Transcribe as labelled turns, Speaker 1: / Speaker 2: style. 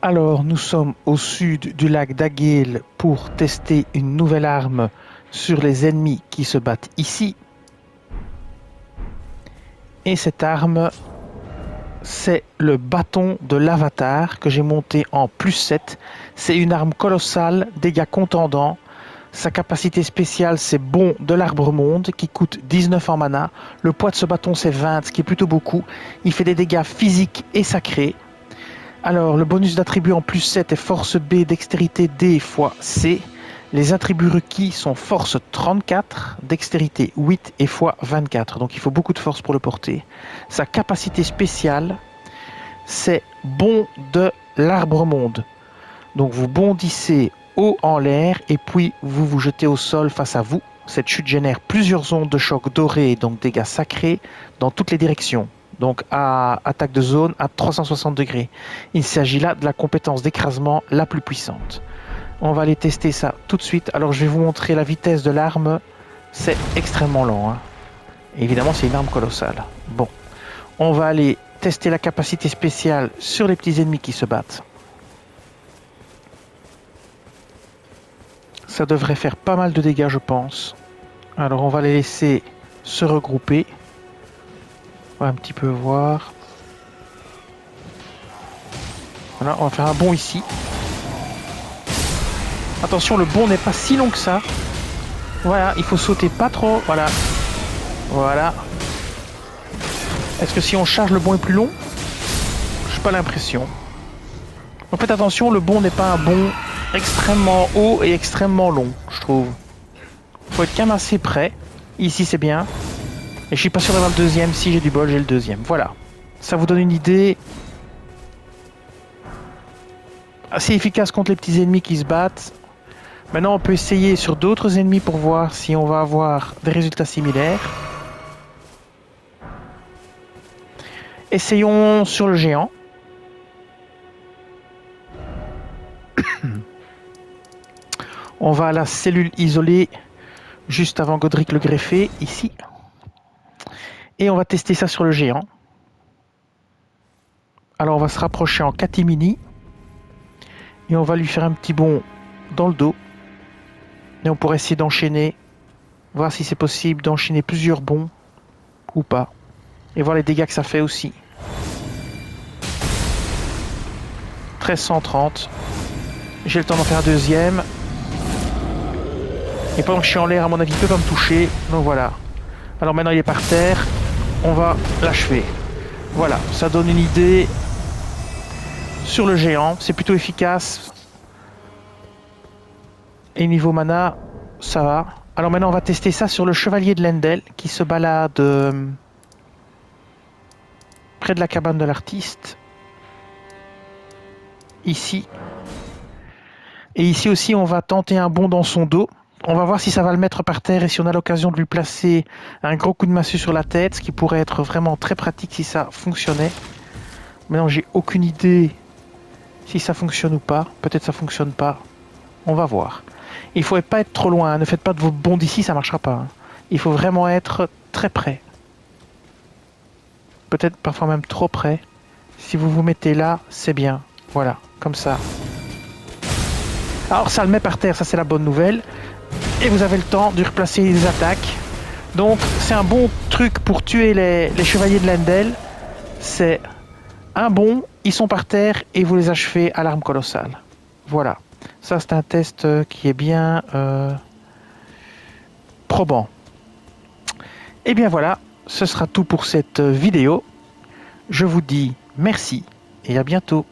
Speaker 1: Alors, nous sommes au sud du lac d'Aguil pour tester une nouvelle arme sur les ennemis qui se battent ici. Et cette arme, c'est le bâton de l'avatar que j'ai monté en +7. C'est une arme colossale, dégâts contendants. Sa capacité spéciale, c'est Bond de l'Arbre Monde qui coûte 19 en mana. Le poids de ce bâton, c'est 20, ce qui est plutôt beaucoup. Il fait des dégâts physiques et sacrés. Alors, le bonus d'attribut en +7 est force B, dextérité D fois C. Les attributs requis sont force 34, dextérité 8 et fois 24. Donc il faut beaucoup de force pour le porter. Sa capacité spéciale, c'est Bond de l'Arbre Monde. Donc vous bondissez haut en l'air et puis vous vous jetez au sol face à vous. Cette chute génère plusieurs ondes de choc dorées, donc dégâts sacrés, dans toutes les directions. Donc à attaque de zone à 360 degrés. Il s'agit là de la compétence d'écrasement la plus puissante. On va aller tester ça tout de suite. Alors je vais vous montrer la vitesse de l'arme. C'est extrêmement lent. Hein. Évidemment c'est une arme colossale. Bon, on va aller tester la capacité spéciale sur les petits ennemis qui se battent. Ça devrait faire pas mal de dégâts je pense. Alors on va les laisser se regrouper. On va un petit peu voir. Voilà, on va faire un bond ici. Attention, le bond n'est pas si long que ça. Voilà, il faut sauter pas trop. Voilà. Voilà. Est-ce que si on charge, le bond est plus long? Je n'ai pas l'impression. En fait, attention, le bond n'est pas un bond extrêmement haut et extrêmement long, je trouve. Il faut être quand même assez près. Ici, c'est bien. Et je suis pas sûr d'avoir le deuxième. Si j'ai du bol, j'ai le deuxième. Voilà. Ça vous donne une idée. Assez efficace contre les petits ennemis qui se battent. Maintenant, on peut essayer sur d'autres ennemis pour voir si on va avoir des résultats similaires. Essayons sur le géant. On va à la cellule isolée juste avant Godric le greffé, ici. Et on va tester ça sur le géant. Alors on va se rapprocher en catimini. Et on va lui faire un petit bond dans le dos. Et on pourrait essayer d'enchaîner. Voir si c'est possible d'enchaîner plusieurs bonds. Ou pas. Et voir les dégâts que ça fait aussi. 1330. J'ai le temps d'en faire un deuxième. Et pendant que je suis en l'air, à mon avis, il peut pas me toucher. Donc voilà. Alors maintenant il est par terre. On va l'achever. Voilà, ça donne une idée sur le géant. C'est plutôt efficace. Et niveau mana, ça va. Alors maintenant on va tester ça sur le chevalier de Lendel qui se balade près de la cabane de l'artiste. Ici. Et ici aussi on va tenter un bond dans son dos. On va voir si ça va le mettre par terre et si on a l'occasion de lui placer un gros coup de massue sur la tête, ce qui pourrait être vraiment très pratique si ça fonctionnait. Maintenant, j'ai aucune idée si ça fonctionne ou pas. Peut-être ça fonctionne pas. On va voir. Il ne faut pas être trop loin. Hein. Ne faites pas de vos bonds d'ici, ça ne marchera pas. Hein. Il faut vraiment être très près. Peut-être parfois même trop près. Si vous vous mettez là, c'est bien. Voilà, comme ça. Alors ça le met par terre, ça c'est la bonne nouvelle. Et vous avez le temps de replacer les attaques. Donc c'est un bon truc pour tuer les chevaliers de Lendel. C'est un bond, ils sont par terre et vous les achevez à l'arme colossale. Voilà. Ça c'est un test qui est bien probant. Et bien voilà, ce sera tout pour cette vidéo. Je vous dis merci et à bientôt.